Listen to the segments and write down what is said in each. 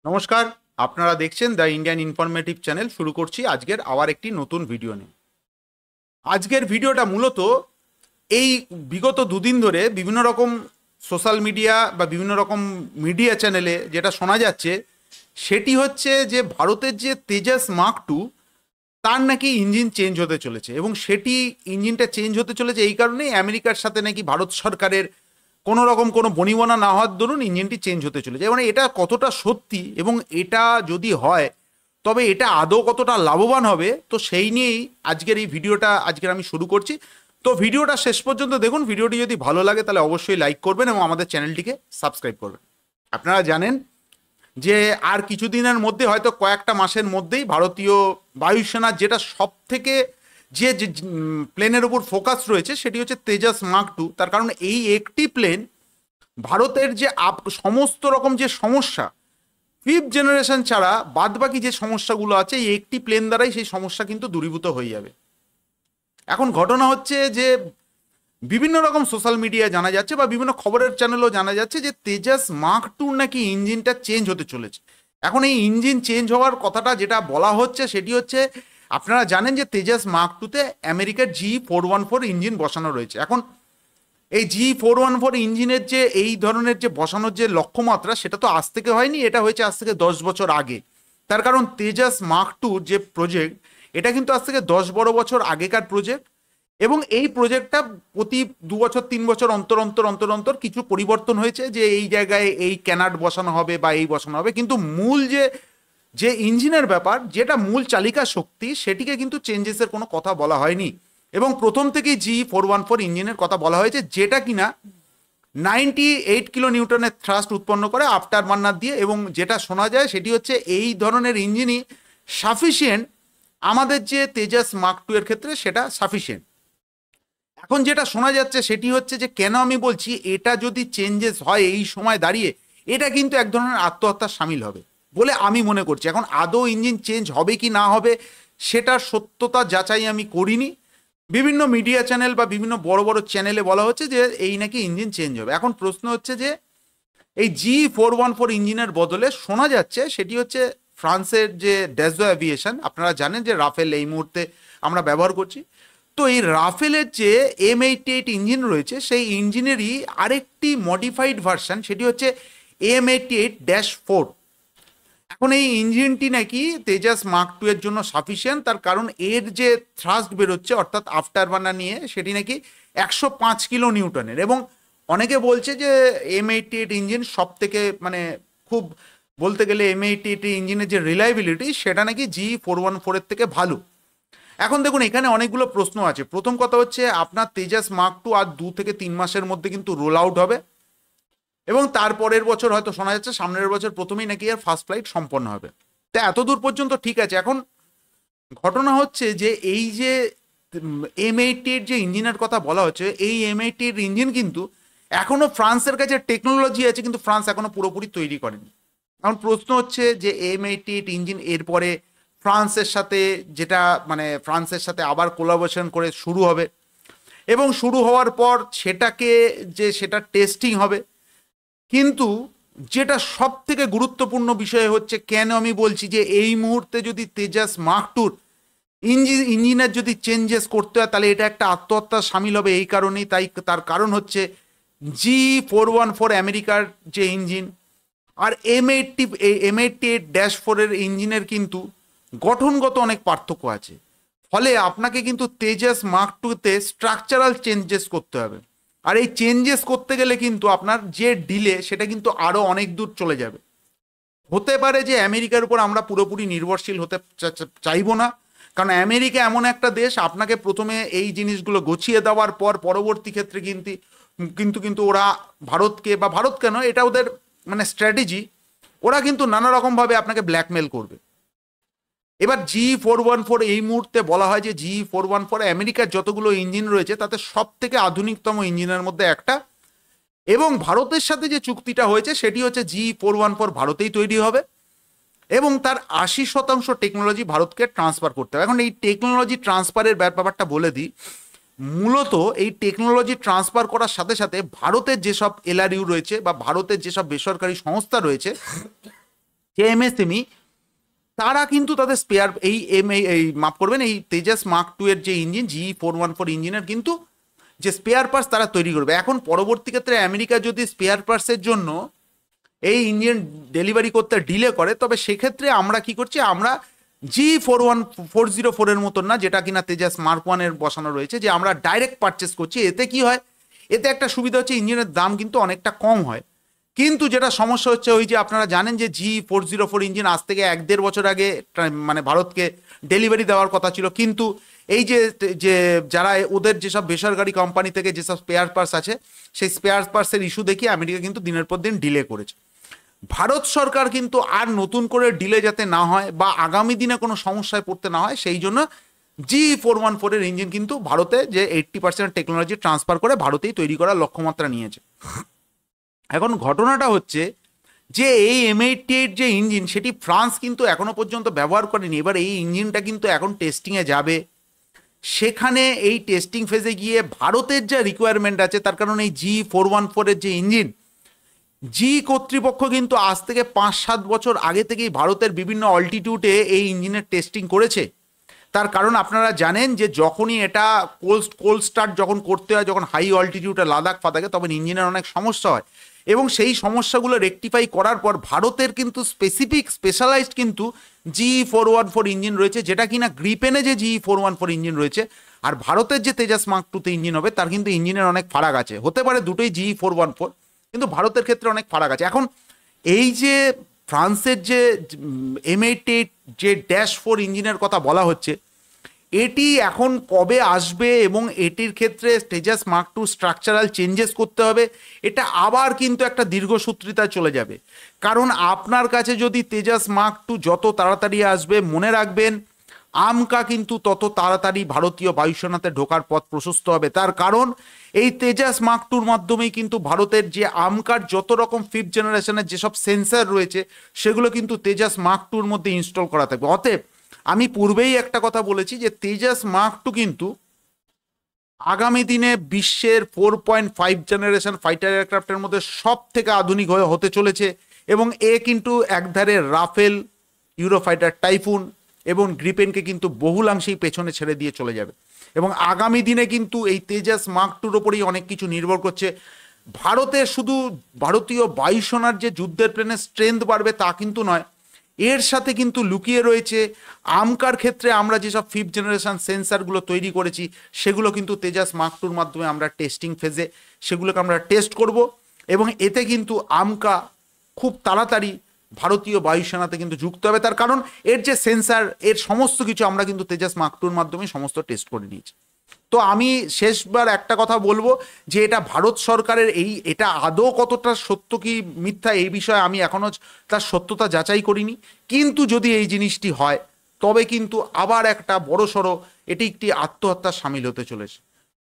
নমস্কার, আপনারা দেখছেন দ্য ইন্ডিয়ান ইনফরমেটিভ চ্যানেল। শুরু করছি আজকের আবার একটি নতুন ভিডিও নিয়ে। আজকের ভিডিওটা মূলত এই বিগত দুদিন ধরে বিভিন্ন রকম সোশ্যাল মিডিয়া বা বিভিন্ন রকম মিডিয়া চ্যানেলে যেটা শোনা যাচ্ছে সেটি হচ্ছে যে ভারতের যে তেজাস মার্ক টু তার নাকি ইঞ্জিন চেঞ্জ হতে চলেছে, এবং সেটি ইঞ্জিনটা চেঞ্জ হতে চলেছে এই কারণেই আমেরিকার সাথে নাকি ভারত সরকারের কোনো রকম কোনো বনিবনা না হওয়ার দরুন ইঞ্জিনটি চেঞ্জ হতে চলেছে। মানে এটা কতটা সত্যি এবং এটা যদি হয় তবে এটা আদৌ কতটা লাভবান হবে, তো সেই নিয়েই আজকের এই ভিডিওটা আমি শুরু করছি। তো ভিডিওটা শেষ পর্যন্ত দেখুন। ভিডিওটি যদি ভালো লাগে তাহলে অবশ্যই লাইক করবেন এবং আমাদের চ্যানেলটিকে সাবস্ক্রাইব করবেন। আপনারা জানেন যে আর কিছুদিনের মধ্যে, হয়তো কয়েকটা মাসের মধ্যেই, ভারতীয় বায়ুসেনার যেটা সব থেকে যে প্লেনের উপর ফোকাস রয়েছে সেটি হচ্ছে তেজাস মার্ক টু। তার কারণ এই একটি প্লেন ভারতের যে সমস্ত রকম যে সমস্যা, ফিফথ জেনারেশন ছাড়া বাদবাকি যে সমস্যাগুলো আছে, এই একটি প্লেন দ্বারাই সেই সমস্যা কিন্তু দূরীভূত হয়ে যাবে। এখন ঘটনা হচ্ছে যে বিভিন্ন রকম সোশ্যাল মিডিয়ায় জানা যাচ্ছে বা বিভিন্ন খবরের চ্যানেলও জানা যাচ্ছে যে তেজাস মার্ক টুর নাকি ইঞ্জিনটা চেঞ্জ হতে চলেছে। এখন এই ইঞ্জিন চেঞ্জ হওয়ার কথাটা যেটা বলা হচ্ছে সেটি হচ্ছে, আপনারা জানেন যে তেজাস মার্ক টুতে আমেরিকার G414 ইঞ্জিন বসানো রয়েছে। এখন এই G414 ইঞ্জিনের যে এই ধরনের যে বসানোর যে লক্ষ্যমাত্রা, সেটা তো আজ থেকে হয়নি, এটা হয়েছে আজ থেকে 10 বছর আগে। তার কারণ তেজাস মার্ক টু যে প্রজেক্ট, এটা কিন্তু আজ থেকে 10-12 বছর আগেকার প্রজেক্ট, এবং এই প্রজেক্টটা প্রতি 2 বছর 3 বছর অন্তর অন্তর অন্তর অন্তর কিছু পরিবর্তন হয়েছে, যে এই জায়গায় এই ক্যানাড বসানো হবে বা এই বসানো হবে, কিন্তু মূল যে যে ইঞ্জিনের ব্যাপার, যেটা মূল চালিকা শক্তি, সেটিকে কিন্তু চেঞ্জেসের কোনো কথা বলা হয়নি। এবং প্রথম থেকেই G414 ইঞ্জিনের কথা বলা হয়েছে, যেটা কিনা 98 কিলো নিউটনের থ্রাস্ট উৎপন্ন করে আফটার বার্নার দিয়ে, এবং যেটা শোনা যায় সেটি হচ্ছে এই ধরনের ইঞ্জিনই সাফিসিয়েন্ট আমাদের যে তেজাস মার্ক টু এর ক্ষেত্রে, সেটা সাফিসিয়েন্ট। এখন যেটা শোনা যাচ্ছে সেটি হচ্ছে যে, কেন আমি বলছি এটা যদি চেঞ্জেস হয় এই সময় দাঁড়িয়ে, এটা কিন্তু এক ধরনের আত্মহত্যার সামিল হবে বলে আমি মনে করছি। এখন আদৌ ইঞ্জিন চেঞ্জ হবে কি না হবে সেটার সত্যতা যাচাই আমি করিনি। বিভিন্ন মিডিয়া চ্যানেল বা বিভিন্ন বড় বড় চ্যানেলে বলা হচ্ছে যে এই নাকি ইঞ্জিন চেঞ্জ হবে। এখন প্রশ্ন হচ্ছে যে এই G414 ইঞ্জিনের বদলে শোনা যাচ্ছে সেটি হচ্ছে ফ্রান্সের যে ড্যাজো অ্যাভিয়েশন, আপনারা জানেন যে রাফেল এই মুহূর্তে আমরা ব্যবহার করছি। তো এই রাফেলের যে M88 ইঞ্জিন রয়েছে, সেই ইঞ্জিনেরই আরেকটি মডিফাইড ভার্সন, সেটি হচ্ছে M88-4। এখন এই ইঞ্জিনটি নাকি তেজাস মার্ক টু এর জন্য সাফিসিয়েন্ট, তার কারণ এর যে থ্রাস্ট বেরোচ্ছে অর্থাৎ আফটার বার্নার নিয়ে, সেটি নাকি 105 কিলো নিউটনের। এবং অনেকে বলছে যে M88 ইঞ্জিন সব থেকে মানে খুব, বলতে গেলে M88 ইঞ্জিনের যে রিলায়েবিলিটি, সেটা নাকি G414 এর থেকে ভালো। এখন দেখুন, এখানে অনেকগুলো প্রশ্ন আছে। প্রথম কথা হচ্ছে, আপনার তেজাস মার্ক টু আর 2 থেকে 3 মাসের মধ্যে কিন্তু রোল আউট হবে, এবং তারপরের বছর হয়তো শোনা যাচ্ছে সামনের বছর প্রথমেই নাকি আর ফার্স্ট ফ্লাইট সম্পন্ন হবে। তা এতদূর পর্যন্ত ঠিক আছে। এখন ঘটনা হচ্ছে যে এই যে M88 যে ইঞ্জিনের কথা বলা হচ্ছে, এই M88 ইঞ্জিন কিন্তু এখনো ফ্রান্সের কাছে টেকনোলজি আছে, কিন্তু ফ্রান্স এখনো পুরোপুরি তৈরি করেনি। এখন প্রশ্ন হচ্ছে যে M88 ইঞ্জিন এরপরে ফ্রান্সের সাথে যেটা মানে ফ্রান্সের সাথে আবার কোলাবোরেশন করে শুরু হবে, এবং শুরু হওয়ার পর সেটা টেস্টিং হবে। কিন্তু যেটা সব থেকে গুরুত্বপূর্ণ বিষয় হচ্ছে, কেন আমি বলছি যে এই মুহূর্তে যদি তেজাস মার্ক টুর ইঞ্জিনের যদি চেঞ্জেস করতে হয় তাহলে এটা একটা আত্মহত্যার সামিল হবে, এই কারণেই। তার কারণ হচ্ছে G414 আমেরিকার যে ইঞ্জিন আর M88-4 এর ইঞ্জিনের কিন্তু গঠনগত অনেক পার্থক্য আছে। ফলে আপনাকে কিন্তু তেজাস মার্ক টুতে স্ট্রাকচারাল চেঞ্জেস করতে হবে, আর এই চেঞ্জেস করতে গেলে কিন্তু আপনার যে ডিলে, সেটা কিন্তু আরো অনেক দূর চলে যাবে। হতে পারে যে আমেরিকার উপর আমরা পুরোপুরি নির্ভরশীল হতে চাইবো না, কারণ আমেরিকা এমন একটা দেশ, আপনাকে প্রথমে এই জিনিসগুলো গছিয়ে দেওয়ার পর পরবর্তী ক্ষেত্রে কিন্তু কিন্তু কিন্তু ওরা ভারতকে, বা ভারত কেন, এটা ওদের মানে স্ট্র্যাটেজি, ওরা কিন্তু নানা রকমভাবে আপনাকে ব্ল্যাকমেল করবে। এবার G414 এই মুহূর্তে বলা হয় যে G414 আমেরিকার যতগুলো ইঞ্জিন রয়েছে তাতে সব থেকে আধুনিকতম ইঞ্জিনের মধ্যে একটা, এবং ভারতের সাথে যে চুক্তিটা হয়েছে সেটি হচ্ছে G414 ভারতেই তৈরি হবে, এবং তার 80% টেকনোলজি ভারতকে ট্রান্সফার করতে হবে। এখন এই টেকনোলজি ট্রান্সফারের ব্যাপারটা বলে দিই। মূলত এই টেকনোলজি ট্রান্সফার করার সাথে সাথে ভারতের যেসব LRU রয়েছে বা ভারতের যেসব বেসরকারি সংস্থা রয়েছে, যে এমএসএমই, তারা কিন্তু তাদের স্পেয়ার এই মাফ করবেন, এই তেজাস মার্ক 2 এর যে ইঞ্জিন GE414 ইঞ্জিনের কিন্তু যে স্পেয়ার পার্টস তারা তৈরি করবে। এখন পরবর্তী ক্ষেত্রে আমেরিকা যদি স্পেয়ার পার্টসের জন্য এই ইঞ্জিন ডেলিভারি করতে ডিলে করে, তবে সেক্ষেত্রে আমরা কি করছি, আমরা GE404 এর মতন না, যেটা কিনা তেজাস মার্ক 1 এর বসানো রয়েছে, যে আমরা ডাইরেক্ট পারচেস করছি। এতে কি হয়, এতে একটা সুবিধা হচ্ছে ইঞ্জিনের দাম কিন্তু অনেকটা কম হয়। কিন্তু যেটা সমস্যা হচ্ছে, ওই যে আপনারা জানেন যে GE404 ইঞ্জিন আজ থেকে 1-1.5 বছর আগে মানে ভারতকে ডেলিভারি দেওয়ার কথা ছিল, কিন্তু এই যে যে যারা ওদের যেসব বেসরকারি কোম্পানি থেকে যেসব স্পেয়ার পার্টস আছে, সেই স্পেয়ার পার্টসের ইস্যু দেখিয়ে আমেরিকা কিন্তু দিনের পর দিন ডিলে করেছে। ভারত সরকার কিন্তু আর নতুন করে ডিলে যাতে না হয় বা আগামী দিনে কোনো সমস্যায় পড়তে না হয়, সেই জন্য GE414 এর ইঞ্জিন কিন্তু ভারতে যে 80% টেকনোলজি ট্রান্সফার করে ভারতেই তৈরি করার লক্ষ্যমাত্রা নিয়েছে। এখন ঘটনাটা হচ্ছে যে এই M88 যে ইঞ্জিন, সেটি ফ্রান্স কিন্তু এখনো পর্যন্ত ব্যবহার করেনি। এবার এই ইঞ্জিনটা কিন্তু এখন টেস্টিংয়ে যাবে, সেখানে এই টেস্টিং ফেজে গিয়ে ভারতের যা রিকোয়ারমেন্ট আছে, তার কারণ এই GE414 এর যে ইঞ্জিন, কর্তৃপক্ষ কিন্তু আজ থেকে 5-7 বছর আগে থেকেই ভারতের বিভিন্ন অল্টিটিউডে এই ইঞ্জিনের টেস্টিং করেছে। তার কারণ আপনারা জানেন যে যখনই এটা কোল্ড স্টার্ট যখন করতে হয়, যখন হাই অল্টিটিউডে লাদাখ ফাদাখে, তখন ইঞ্জিনের অনেক সমস্যা হয়, এবং সেই সমস্যাগুলো রেকটিফাই করার পর ভারতের কিন্তু স্পেশালাইজড কিন্তু GE414 ইঞ্জিন রয়েছে, যেটা কিনা গ্রিপেনে যে GE414 ইঞ্জিন রয়েছে আর ভারতের যে তেজাস মার্ক 2 তে ইঞ্জিন হবে, তার কিন্তু ইঞ্জিনের অনেক ফারাক আছে। হতে পারে দুটোই GE414, কিন্তু ভারতের ক্ষেত্রে অনেক ফারাক আছে। এখন এই যে ফ্রান্সের যে M88 যে -4 ইঞ্জিনের কথা বলা হচ্ছে, এটি এখন কবে আসবে এবং এটির ক্ষেত্রে তেজাস মার্ক 2 স্ট্রাকচারাল চেঞ্জেস করতে হবে, এটা আবার কিন্তু একটা দীর্ঘসূত্রিতায় চলে যাবে। কারণ আপনার কাছে যদি তেজাস মার্ক 2 যত তাড়াতাড়ি আসবে, মনে রাখবেন আমকা কিন্তু তত তাড়াতাড়ি ভারতীয় বায়ুসেনাতে ঢোকার পথ প্রশস্ত হবে। তার কারণ এই তেজাস মার্ক 2 মাধ্যমেই কিন্তু ভারতের যে আমকার যত রকম 5th জেনারেশনের যেসব সেন্সার রয়েছে, সেগুলো কিন্তু তেজাস মার্ক 2 মধ্যে ইনস্টল করা থাকবে। অতএব আমি পূর্বেই একটা কথা বলেছি যে তেজাস মার্ক 2 কিন্তু আগামী দিনে বিশ্বের 4.5 জেনারেশন ফাইটার এয়ারক্রাফটের মধ্যে সব থেকে আধুনিক হতে চলেছে, এবং এ কিন্তু একধারে রাফেল, ইউরোফাইটার টাইফুন এবং গ্রিপেনকে কিন্তু বহুলাংশেই পেছনে ছেড়ে দিয়ে চলে যাবে। এবং আগামী দিনে কিন্তু এই তেজাস মার্ক 2-র ওপরেই অনেক কিছু নির্ভর করছে। ভারতের শুধু ভারতীয় বায়ুসেনার যে যুদ্ধের প্লেনের স্ট্রেংথ বাড়বে তা কিন্তু নয়, এর সাথে কিন্তু লুকিয়ে রয়েছে আমকার ক্ষেত্রে আমরা যেসব 5th জেনারেশন সেন্সারগুলো তৈরি করেছি, সেগুলো কিন্তু তেজাস মার্ক 2-র মাধ্যমে আমরা টেস্টিং ফেজে সেগুলোকে আমরা টেস্ট করব, এবং এতে কিন্তু আমকা খুব তাড়াতাড়ি ভারতীয় বায়ুসেনাতে কিন্তু যুক্ত হবে। তার কারণ এর যে সেন্সার, এর সমস্ত কিছু আমরা কিন্তু তেজাস মার্ক 2-র মাধ্যমে সমস্ত টেস্ট করে নিয়েছি। তো আমি শেষবার একটা কথা বলবো যে এটা ভারত সরকারের এটা আদৌ কতটা সত্য কি মিথ্যা, এই বিষয়ে আমি এখনো তার সত্যতা যাচাই করিনি, কিন্তু যদি এই জিনিসটি হয়, তবে কিন্তু আবার একটা বড়সড় এটি একটি আত্মহত্যার সামিল হতে চলেছে।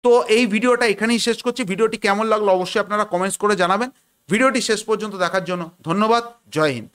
তো এই ভিডিওটা এখানেই শেষ করছি। ভিডিওটি কেমন লাগলো অবশ্যই আপনারা কমেন্টস করে জানাবেন। ভিডিওটি শেষ পর্যন্ত দেখার জন্য ধন্যবাদ। জয় হিন্দ।